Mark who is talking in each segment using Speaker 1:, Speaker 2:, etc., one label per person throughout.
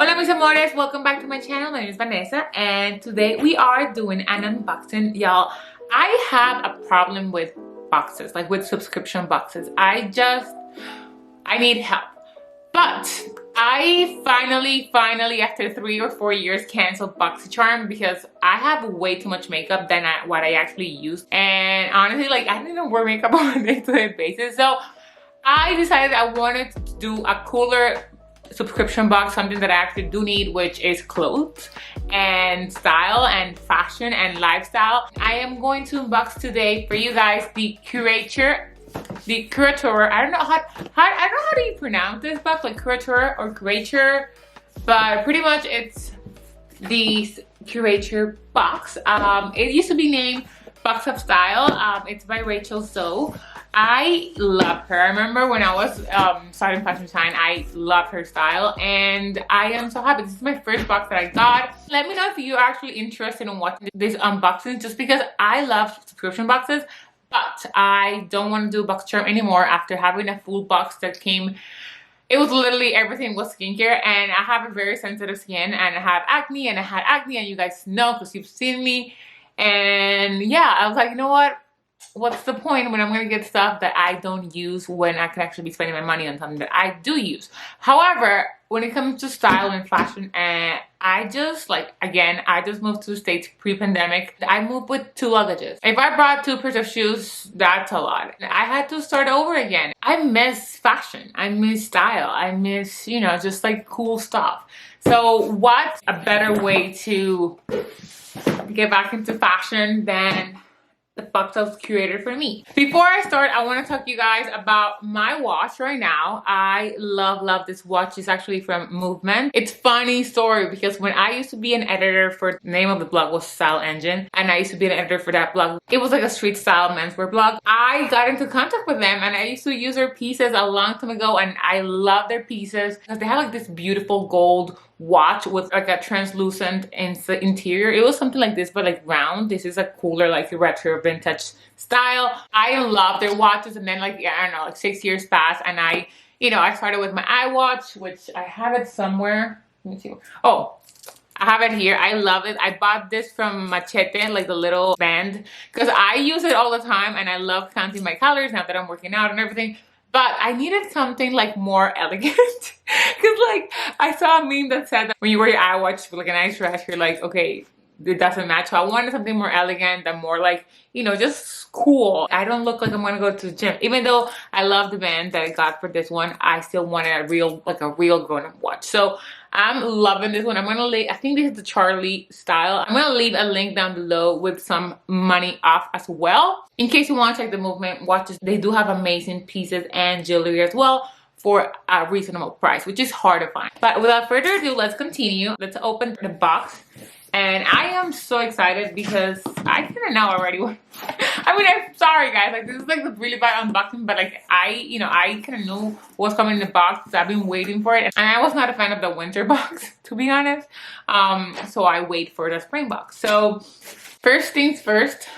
Speaker 1: Hola mis amores, welcome back to my channel. My name is Vanessa and today we are doing an unboxing. Y'all, I have a problem with boxes, like with subscription boxes. I need help. But I finally after 3 or 4 years canceled BoxyCharm because I have way too much makeup than what I actually use. And honestly, like I don't even wear makeup on a day-to-day basis. So I decided I wanted to do a cooler subscription box, something that I actually do need, which is clothes and style and fashion and lifestyle. I am going to unbox today for you guys the Curator. I don't know how do you pronounce this box, like Curator or Curator, but pretty much it's the Curator box. It used to be named Box of Style. It's by Rachel So. I love her. I remember when I was starting fashion design, I loved her style and I am so happy. This is my first box that I got. Let me know if you're actually interested in watching this unboxing, just because I love subscription boxes, but I don't want to do BoxyCharm anymore after having a full box that came. It was literally everything was skincare, and I have a very sensitive skin and I have acne, and I had acne, and you guys know because you've seen me. And yeah, I was like, you know what? What's the point when I'm going to get stuff that I don't use when I could actually be spending my money on something that I do use? However, when it comes to style and fashion, and I just moved to the States pre-pandemic. I moved with 2 luggages. If I brought 2 pairs of shoes, that's a lot. I had to start over again. I miss fashion. I miss style. I miss, you know, just like cool stuff. So what's a better way to get back into fashion than the box of Curator for me? Before I start, I want to talk to you guys about my watch right now. I love this watch. It's actually from Movement. It's funny story because when I used to be an editor for, the name of the blog was Style Engine, and I used to be an editor for that blog. It was like a street style menswear blog. I got into contact with them and I used to use their pieces a long time ago, and I love their pieces because they have like this beautiful gold watch with like a translucent interior. It was something like this but like round. This is a cooler like retro vintage style. I love their watches. And then like, I don't know, like 6 years passed and I started with my iWatch, which I have it somewhere. Let me see. Oh, I have it here. I love it. I bought this from Machete, like the little band, because I use it all the time and I love counting my calories now that I'm working out and everything. But I needed something like more elegant because like I saw a meme that said that when you wear your iWatch with like a nice dress, you're like, okay, it doesn't match. So I wanted something more elegant and more like, you know, just cool. I don't look like I'm gonna go to the gym. Even though I love the band that I got for this one, I still wanted a real grown-up watch. So I'm loving this one. I'm gonna leave, I think this is the Charlie style. I'm gonna leave a link down below with some money off as well. In case you want to check the Movement watches, they do have amazing pieces and jewelry as well for a reasonable price, which is hard to find. But without further ado, let's continue. Let's open the box. And I am so excited because I kind of know already what, I mean, I'm sorry guys, like this is like a really bad unboxing, but like I kind of knew what's coming in the box because I've been waiting for it. And I was not a fan of the winter box, to be honest. So I wait for the spring box. So first things first,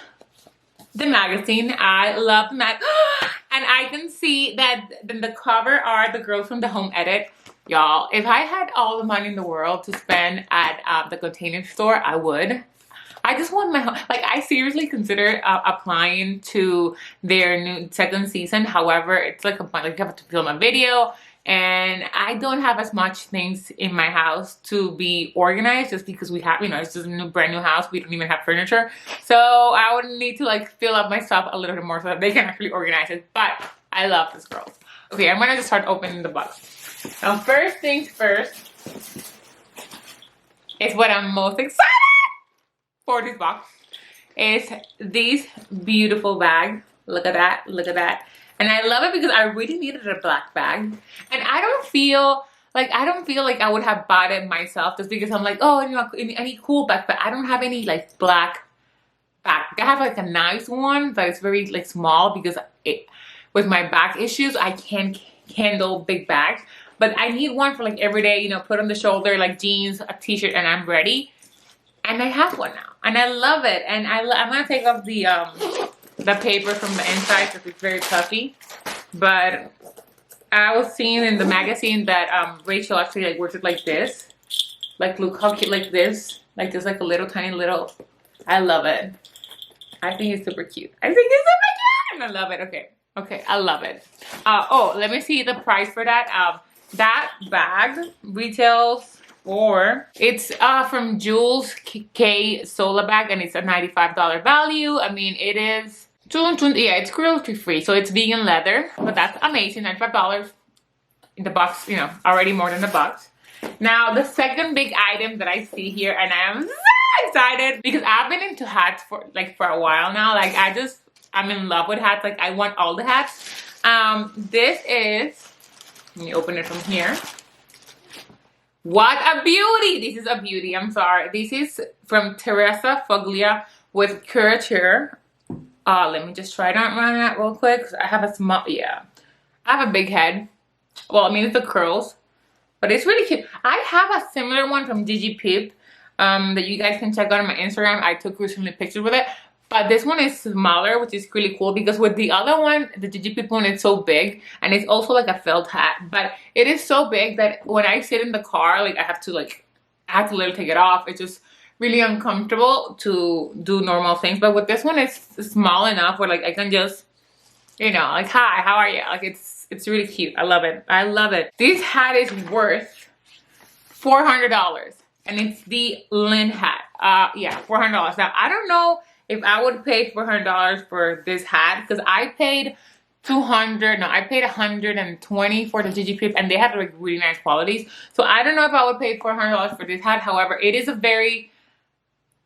Speaker 1: the magazine. I love the mag. And I can see that the cover are the girls from the Home Edit. Y'all, if I had all the money in the world to spend at the Container Store, I would. I just want my home. Like, I seriously consider applying to their new 2nd season. However, it's like you have to film a video, and I don't have as much things in my house to be organized just because we have, you know, it's just a brand new house. We don't even have furniture. So I would need to like fill up my stuff a little bit more so that they can actually organize it. But I love this girl. Okay, I'm gonna just start opening the box. Now, first things first is what I'm most excited for this box. Is this beautiful bag. Look at that, look at that. And I love it because I really needed a black bag. And I don't feel like I would have bought it myself just because I'm like, oh, you know, I need cool bag, but I don't have any like black bag. I have like a nice one that is very like small because with my back issues, I can't handle big bags. But I need one for like every day, you know, put on the shoulder, like jeans, a t-shirt, and I'm ready. And I have one now. And I love it. And I'm going to take off the paper from the inside because it's very puffy. But I was seeing in the magazine that Rachel actually like works it like this. Like, look how cute, like this. Like, there's like a little tiny little, I love it. I think it's super cute. I think it's super cute. I love it. Okay. Okay, I love it. Oh, let me see the price for that. That bag retails for, it's from Jules K Sola bag, and it's a $95 value. I mean, it is, yeah, it's cruelty free, so it's vegan leather, but that's amazing. $95 in the box, you know, already more than the box. Now, the second big item that I see here, and I am so excited because I've been into hats for a while now. Like, I'm in love with hats. Like, I want all the hats. This is, let me open it from here. What a beauty! This is a beauty. I'm sorry. This is from Teresa Foglia with Curateur. Let me just try to run that real quick. I have a small, yeah. I have a big head. Well, I mean, it's the curls, but it's really cute. I have a similar one from Gigi Peep that you guys can check out on my Instagram. I took recently pictures with it. But this one is smaller, which is really cool because with the other one, the Gigi Peep one, it's so big. And it's also like a felt hat. But it is so big that when I sit in the car, like I have to literally take it off. It's just really uncomfortable to do normal things. But with this one, it's small enough where like I can just, you know, like, hi, how are you? Like it's really cute. I love it. I love it. This hat is worth $400. And it's the Lynn hat. Yeah, $400. Now, I don't know if I would pay $400 for this hat, because I paid $120 for the Gigi Peep, and they had like really nice qualities. So I don't know if I would pay $400 for this hat. However, it is a very,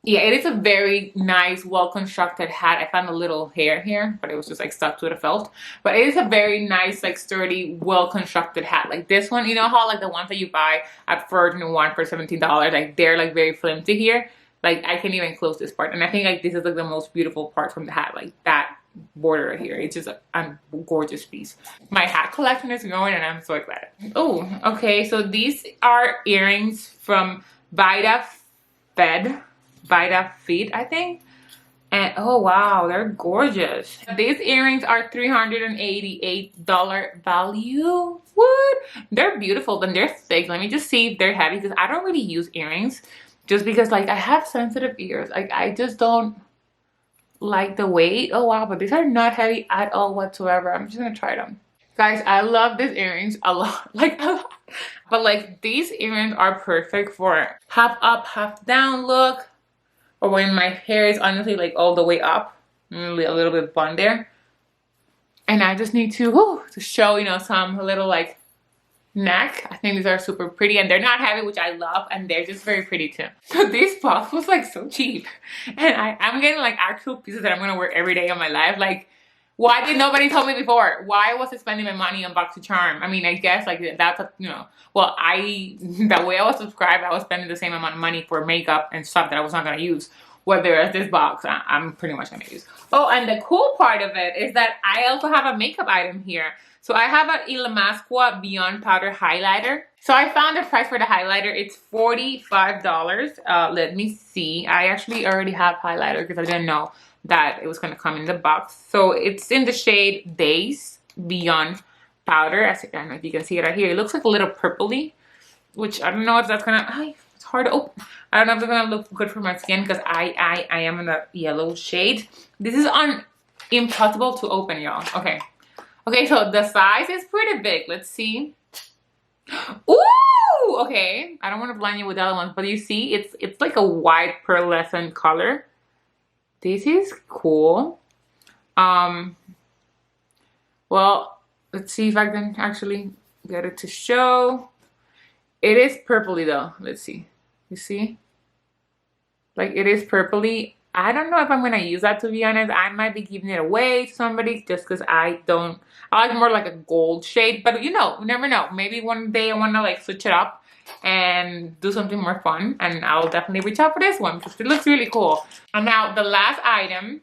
Speaker 1: yeah, it is a very nice, well-constructed hat. I found a little hair here, but it was just like stuck to the felt. But it is a very nice, like sturdy, well-constructed hat. Like this one, you know how like the ones that you buy at Virgin one for $17, like they're like very flimsy here. Like I can't even close this part, and I think like this is like the most beautiful part from the hat, like that border right here. It's just a gorgeous piece. My hat collection is growing, and I'm so excited. Oh, okay, so these are earrings from Vida Feet, I think. And oh wow, they're gorgeous. These earrings are $388 value. What? They're beautiful, and they're thick. Let me just see if they're heavy, because I don't really use earrings. Just because like I have sensitive ears. Like I just don't like the weight. Oh wow, but these are not heavy at all whatsoever. I'm just gonna try them. Guys, I love these earrings a lot. Like a lot. But like these earrings are perfect for half up, half down look. Or when my hair is honestly like all the way up. A little bit bun there. And I just need to show, you know, some little like neck. I think these are super pretty, and they're not heavy, which I love, and they're just very pretty too. So this box was like so cheap, and I'm getting like actual pieces that I'm gonna wear every day of my life. Like, why did nobody tell me before? Why was I spending my money on BoxyCharm? I mean, I guess like that's a, you know, well, the way I was subscribed, I was spending the same amount of money for makeup and stuff that I was not gonna use. Whether this box, I'm pretty much gonna use. Oh, and the cool part of it is that I also have a makeup item here. So I have an Ilamasqua Beyond Powder Highlighter. So I found the price for the highlighter. It's $45. Let me see. I actually already have highlighter because I didn't know that it was going to come in the box. So it's in the shade Days Beyond Powder. I don't know if you can see it right here. It looks like a little purpley, which I don't know if that's going to... It's hard to open. I don't know if it's going to look good for my skin because I am in a yellow shade. This is impossible to open, y'all. Okay. Okay, so the size is pretty big. Let's see. Ooh, okay. I don't want to blind you with the other ones, but you see, it's like a white pearlescent color. This is cool. Well, let's see if I can actually get it to show. It is purpley though. Let's see. You see? Like it is purpley. I don't know if I'm gonna use that, to be honest. I might be giving it away to somebody just because I like more like a gold shade. But you know, you never know. Maybe one day I wanna like switch it up and do something more fun. And I'll definitely reach out for this one because it looks really cool. And now the last item.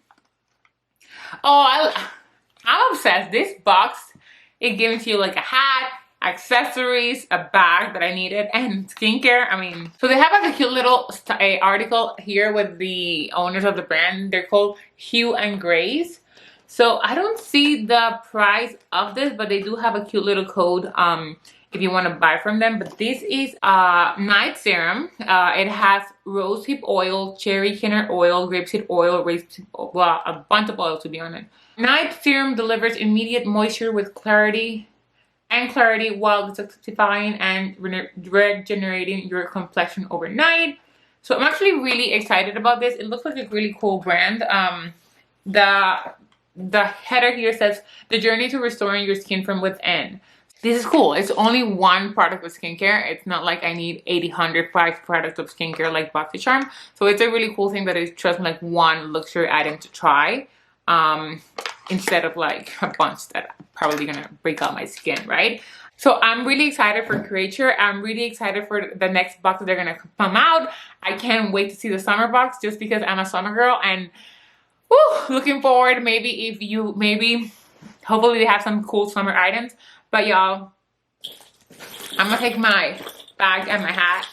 Speaker 1: Oh, I'm obsessed. This box, it gives you like a hat, accessories, a bag that I needed, and skincare. I mean, so they have like a cute little article here with the owners of the brand. They're called Hue and Grace. So I don't see the price of this, but they do have a cute little code if you want to buy from them. But this is night serum. It has rosehip oil, cherry kenner oil, grapeseed oil, rapeseed oil, well, a bunch of oil to be honest. Night serum delivers immediate moisture with clarity while detoxifying and regenerating your complexion overnight. So I'm actually really excited about this. It looks like a really cool brand. The header here says the journey to restoring your skin from within. This is cool. It's only one product of skincare. It's not like I need 80, 100 products of skincare like BoxyCharm. So it's a really cool thing that is just like one luxury item to try, instead of like a bunch that are probably gonna break out my skin, right? So I'm really excited for Curator. I'm really excited for the next box that they're gonna come out. I can't wait to see the summer box just because I'm a summer girl, and looking forward. Hopefully they have some cool summer items. But y'all, I'm gonna take my bag and my hat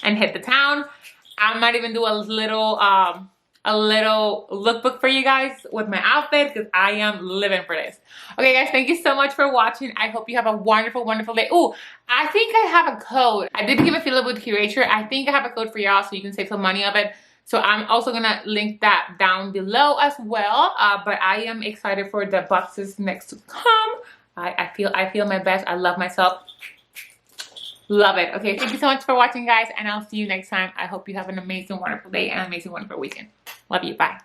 Speaker 1: and hit the town. I might even do a little lookbook for you guys with my outfit because I am living for this. Okay guys, thank you so much for watching. I hope you have a wonderful, wonderful day. Oh, I think I have a code. I did give a fill up with Curator. I think I have a code for y'all so you can save some money of it. So I'm also gonna link that down below as well. But I am excited for the boxes next to come. I feel my best. I love myself. Love it. Okay, thank you so much for watching, guys, and I'll see you next time. I hope you have an amazing, wonderful day and an amazing, wonderful weekend. Love you. Bye.